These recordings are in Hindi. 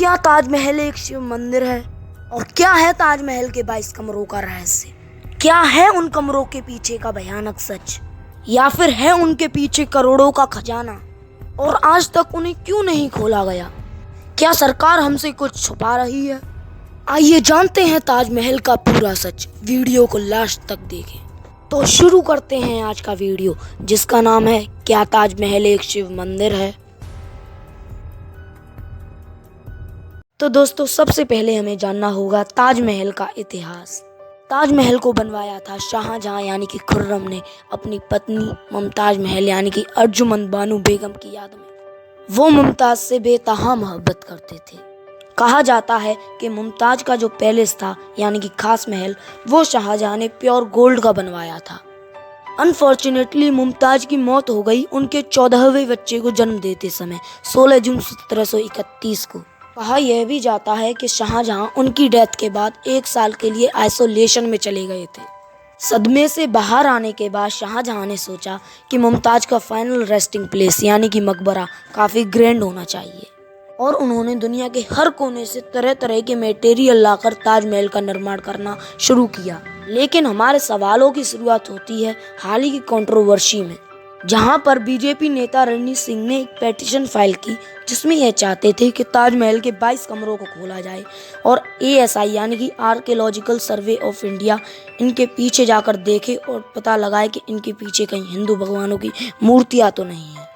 क्या ताजमहल एक शिव मंदिर है? और क्या है ताजमहल के 22 कमरों का रहस्य? क्या है उन कमरों के पीछे का भयानक सच, या फिर है उनके पीछे करोड़ों का खजाना और आज तक उन्हें क्यों नहीं खोला गया? क्या सरकार हमसे कुछ छुपा रही है? आइए जानते हैं ताजमहल का पूरा सच। वीडियो को लास्ट तक देखें। तो शुरू करते हैं आज का वीडियो, जिसका नाम है क्या ताजमहल एक शिव मंदिर है। तो दोस्तों, सबसे पहले हमें जानना होगा ताजमहल का इतिहास। ताजमहल को बनवाया था शाहजहां यानी कि खुर्रम ने अपनी पत्नी मुमताज महल यानी कि अर्जुमंद बानो बेगम की याद में। वो मुमताज से बेतहा मोहब्बत करते थे। कहा जाता है कि मुमताज का जो पैलेस था यानी कि खास महल, वो शाहजहां ने प्योर गोल्ड का बनवाया था। अनफॉर्चुनेटली मुमताज की मौत हो गई उनके 14वें बच्चे को जन्म देते समय 16 जून 1731 को। कहा यह भी जाता है कि शाहजहां उनकी डेथ के बाद 1 साल के लिए आइसोलेशन में चले गए थे। सदमे से बाहर आने के बाद शाहजहां ने सोचा कि मुमताज का फाइनल रेस्टिंग प्लेस यानी कि मकबरा काफ़ी ग्रैंड होना चाहिए, और उन्होंने दुनिया के हर कोने से तरह तरह के मटेरियल लाकर ताजमहल का निर्माण करना शुरू किया। लेकिन हमारे सवालों की शुरुआत होती है हाल ही की कंट्रोवर्सी में, जहां पर बीजेपी नेता रणजीत सिंह ने एक पेटिशन फाइल की, जिसमें यह चाहते थे कि ताजमहल के 22 कमरों को खोला जाए और ASI यानी कि आर्कियोलॉजिकल सर्वे ऑफ इंडिया इनके पीछे जाकर देखे और पता लगाए कि इनके पीछे कहीं हिंदू भगवानों की मूर्तियां तो नहीं है।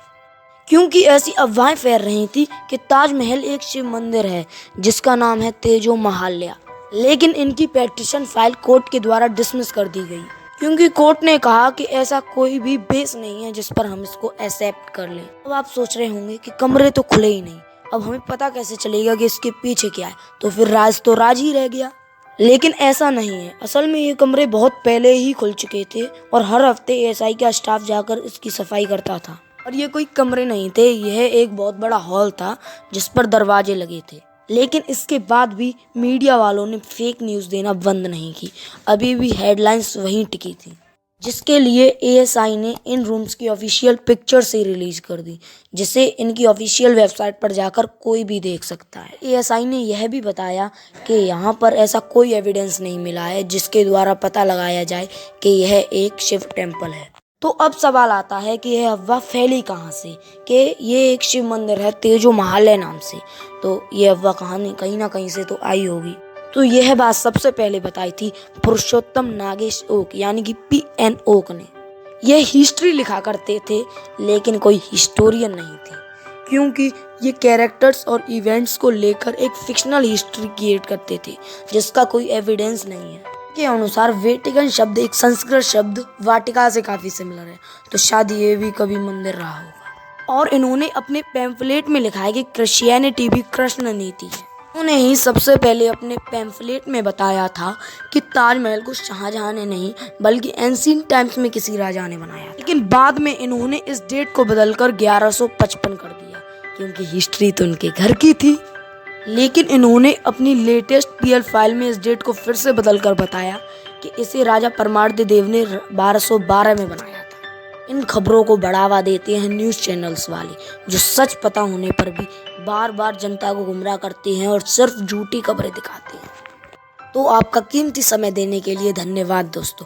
क्योंकि ऐसी अफवाहें फैल रही थी कि ताजमहल एक शिव मंदिर है जिसका नाम है तेजो महाल्या। लेकिन इनकी पेटिशन फाइल कोर्ट के द्वारा डिसमिस कर दी गई, क्योंकि कोर्ट ने कहा कि ऐसा कोई भी बेस नहीं है जिस पर हम इसको एक्सेप्ट कर लें। अब आप सोच रहे होंगे कि कमरे तो खुले ही नहीं, अब हमें पता कैसे चलेगा कि इसके पीछे क्या है? तो फिर राज तो राज ही रह गया। लेकिन ऐसा नहीं है। असल में ये कमरे बहुत पहले ही खुल चुके थे और हर हफ्ते ASI का स्टाफ जाकर इसकी सफाई करता था। और ये कोई कमरे नहीं थे, यह एक बहुत बड़ा हॉल था जिस पर दरवाजे लगे थे। लेकिन इसके बाद भी मीडिया वालों ने फेक न्यूज़ देना बंद नहीं की। अभी भी हेडलाइंस वहीं टिकी थी, जिसके लिए ASI ने इन रूम्स की ऑफिशियल पिक्चर से रिलीज कर दी, जिसे इनकी ऑफिशियल वेबसाइट पर जाकर कोई भी देख सकता है। ASI ने यह भी बताया कि यहाँ पर ऐसा कोई एविडेंस नहीं मिला है जिसके द्वारा पता लगाया जाए कि यह एक शिव टेम्पल है। तो अब सवाल आता है कि यह अफवाह फैली कहाँ से कि ये एक शिव मंदिर है तेजो महाल्या नाम से। तो ये अफवाह कहीं ना कहीं से तो आई होगी। तो यह बात सबसे पहले बताई थी पुरुषोत्तम नागेश ओक यानी कि PN ओक ने। यह हिस्ट्री लिखा करते थे, लेकिन कोई हिस्टोरियन नहीं थे, क्योंकि ये कैरेक्टर्स और इवेंट्स को लेकर एक फिक्शनल हिस्ट्री क्रिएट करते थे जिसका कोई एविडेंस नहीं है। के अनुसार वेटिकन शब्द एक संस्कृत शब्द वाटिका से काफी सिमिलर है, तो शायद ये भी कभी मंदिर रहा होगा। और इन्होंने अपने पैम्फलेट में लिखा है कि क्रिश्चियनिटी भी कृष्ण नीति है। उन्होंने ही सबसे पहले अपने पैम्फलेट में बताया था कि ताजमहल को शाहजहां ने नहीं बल्कि एंशिएंट टाइम्स में किसी राजा ने बनाया। लेकिन बाद में इन्होंने इस डेट को बदलकर 1155 कर दिया, क्योंकि हिस्ट्री तो उनके घर की थी। लेकिन इन्होंने अपनी लेटेस्ट PL फाइल में इस डेट को फिर से बदलकर बताया कि इसे राजा परमार्थ देव ने 1212 में बनाया था। इन खबरों को बढ़ावा देते हैं न्यूज़ चैनल्स वाले, जो सच पता होने पर भी बार बार जनता को गुमराह करते हैं और सिर्फ झूठी खबरें दिखाते हैं। तो आपका कीमती समय देने के लिए धन्यवाद दोस्तों।